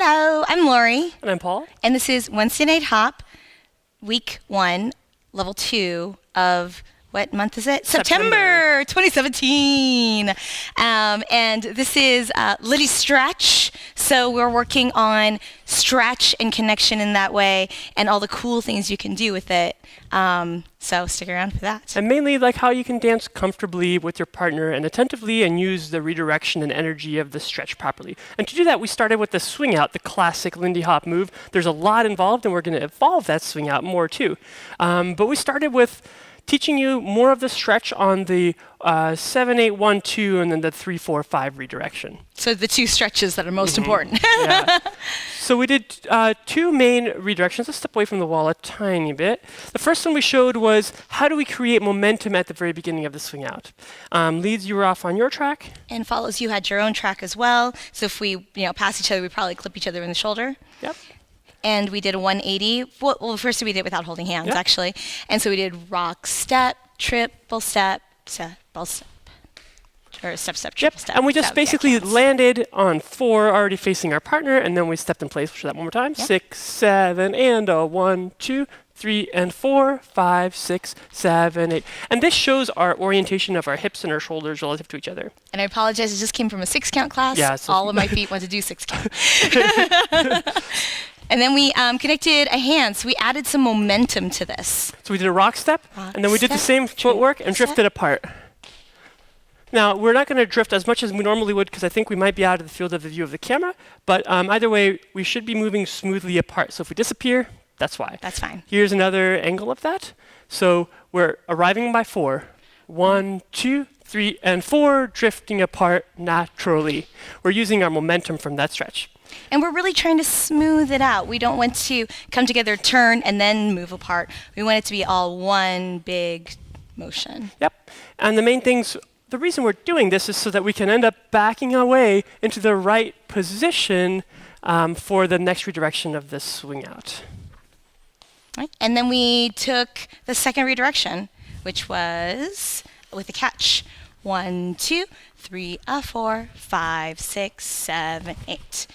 Hello, I'm Lori. And I'm Paul. And this is Wednesday Night Hop, Week 1, Level 2 of, what month is it? September 2017. And this is Lindy Stretch. So we're working on stretch and connection in that way and all the cool things you can do with it. So stick around for that. And mainly like how you can dance comfortably with your partner and attentively and use the redirection and energy of the stretch properly. And to do that, we started with the swing out, the classic Lindy Hop move. There's a lot involved, and we're going to evolve that swing out more too. But we started with teaching you more of the stretch on the 7, 8, 1, 2, and then the 3, 4, 5 redirection. So the two stretches that are most important. Yeah. So we did 2 main redirections. Let's step away from the wall a tiny bit. The first one we showed was how do we create momentum at the very beginning of the swing out. Leads, you were off on your track. And follows, you had your own track as well. So if we pass each other, we probably clip each other in the shoulder. Yep. And we did a 180. Well, first we did it without holding hands, actually. And so we did rock, step, triple step, triple step. Or step, triple step. And we just basically landed on 4, already facing our partner, and then we stepped in place. We'll show that one more time. 6, 7, and a 1, 2, 3, and 4, 5, 6, 7, 8. And this shows our orientation of our hips and our shoulders relative to each other. And I apologize, it just came from a 6-count class. Yeah, so all of my feet want to do 6-count. And then we connected a hand, so we added some momentum to this. So we did a rock step, and then we did the same footwork and drifted apart. Now, we're not going to drift as much as we normally would because I think we might be out of the field of the view of the camera, but either way, we should be moving smoothly apart. So if we disappear, that's why. That's fine. Here's another angle of that. So we're arriving by 4. 1, 2, 3, and 4, drifting apart naturally. We're using our momentum from that stretch. And we're really trying to smooth it out. We don't want to come together, turn, and then move apart. We want it to be all one big motion. Yep. And the main things, the reason we're doing this is so that we can end up backing away into the right position for the next redirection of this swing out. Right. And then we took the second redirection, which was with a catch. 1, 2, 3, 4, 5, 6, 7, 8.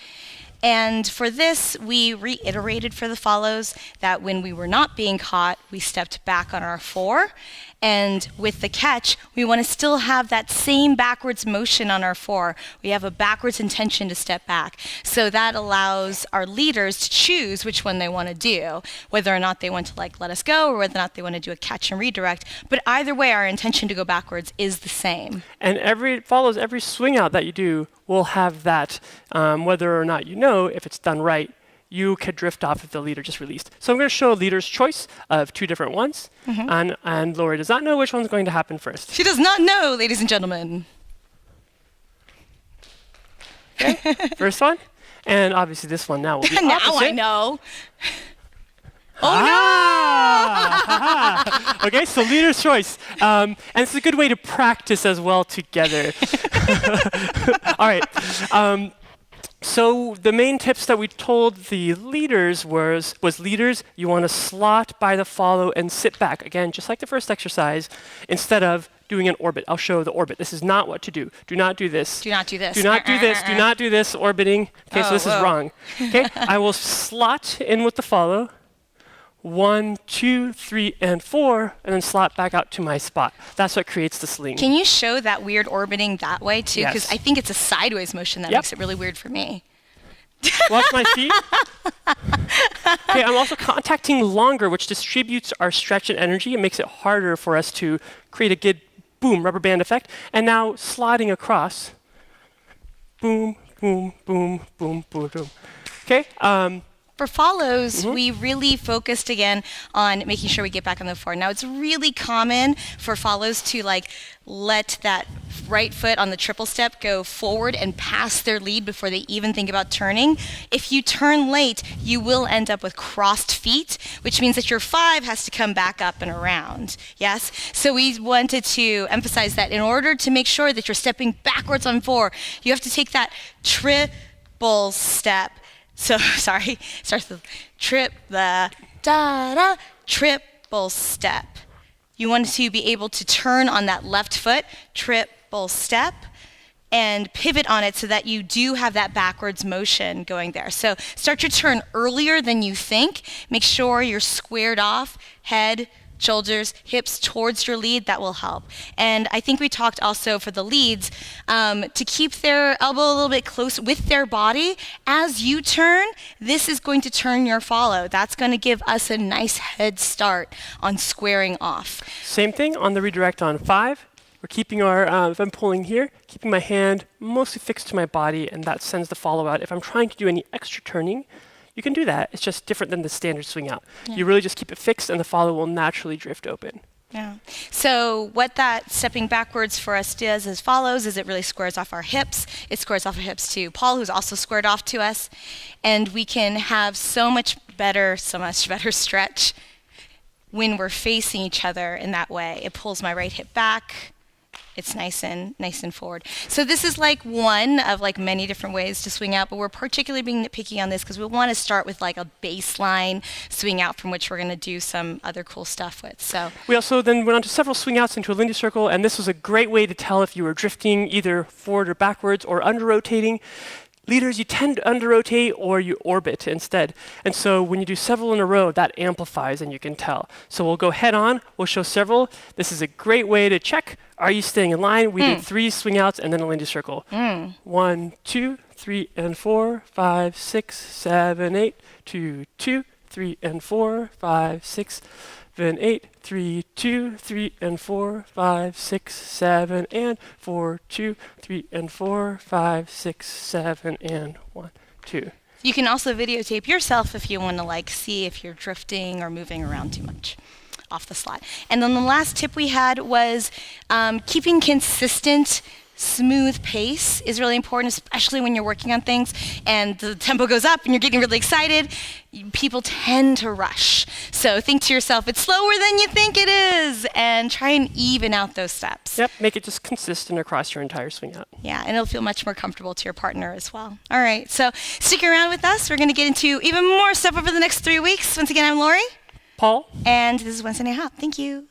And for this, we reiterated for the follows that when we were not being caught, we stepped back on our 4. And with the catch, we want to still have that same backwards motion on our 4. We have a backwards intention to step back. So that allows our leaders to choose which one they want to do, whether or not they want to let us go or whether or not they want to do a catch and redirect. But either way, our intention to go backwards is the same. And it follows every swing out that you do will have that, whether or not you know if it's done right. You could drift off if the leader just released. So I'm going to show a leader's choice of 2 different ones. And Lori does not know which one's going to happen first. She does not know, ladies and gentlemen. Okay, first one. And obviously this one now will be Now opposite. I know. Okay, so leader's choice. And it's a good way to practice as well together. All right. So the main tips that we told the leaders was leaders, you want to slot by the follow and sit back. Again, just like the first exercise, instead of doing an orbit. I'll show the orbit. This is not what to do. Do not do this. Do not do this. Do not do this. Do not do this, orbiting. Okay, so this is wrong. Okay, I will slot in with the follow. 1, 2, 3, and 4, and then slot back out to my spot. That's what creates the sling. Can you show that weird orbiting that way too? Because Yes. I think it's a sideways motion that makes it really weird for me. Watch my feet. Okay, I'm also contacting longer, which distributes our stretch and energy. It makes it harder for us to create a good boom, rubber band effect. And now sliding across. Boom, boom, boom, boom, boom, boom. Okay. For follows, we really focused again on making sure we get back on the 4. Now, it's really common for follows to let that right foot on the triple step go forward and pass their lead before they even think about turning. If you turn late, you will end up with crossed feet, which means that your 5 has to come back up and around. Yes? So we wanted to emphasize that in order to make sure that you're stepping backwards on 4, you have to take that triple step. So, sorry, starts with triple step. You want to be able to turn on that left foot, triple step. and pivot on it so that you do have that backwards motion going there. So start your turn earlier than you think. Make sure you're squared off, head, shoulders, hips towards your lead. That will help. And I think we talked also for the leads to keep their elbow a little bit close with their body. As you turn, this is going to turn your follow. That's going to give us a nice head start on squaring off. Same thing on the redirect on 5. We're keeping our, if I'm pulling here, keeping my hand mostly fixed to my body, and that sends the follow out. If I'm trying to do any extra turning, you can do that. It's just different than the standard swing out. Yeah. You really just keep it fixed, and the follow will naturally drift open. Yeah. So what that stepping backwards for us does as follows is it really squares off our hips. It squares off our hips to Paul, who's also squared off to us. And we can have so much better stretch when we're facing each other in that way. It pulls my right hip back. It's nice and forward. So this is like one of like many different ways to swing out, but we're particularly being nitpicky on this because we want to start with like a baseline swing out from which we're going to do some other cool stuff with. So we also then went on to several swing outs into a Lindy circle, and this was a great way to tell if you were drifting either forward or backwards or under rotating. Leaders, you tend to under-rotate or you orbit instead. And so when you do several in a row, that amplifies and you can tell. So we'll go head on, we'll show several. This is a great way to check, are you staying in line? We did 3 swing outs and then a Lindy circle. 1, 2, 3, and 4, 5, 6, 7, 8, 2, 2, 3, and 4, 5, 6, 7, 8, 3, 2, 3, and 4, 5, 6, 7, and 4, 2, 3, and 4, 5, 6, 7, and 1, 2. You can also videotape yourself if you want to like see if you're drifting or moving around too much off the slot. And then the last tip we had was keeping consistent smooth pace is really important, especially when you're working on things and the tempo goes up and you're getting really excited. People tend to rush. So think to yourself, it's slower than you think it is, and try and even out those steps. Yep, make it just consistent across your entire swing out. Yeah, and it'll feel much more comfortable to your partner as well. All right, so stick around with us. We're going to get into even more stuff over the next 3 weeks. Once again, I'm Lori. Paul. And this is Wednesday Night Hop. Thank you.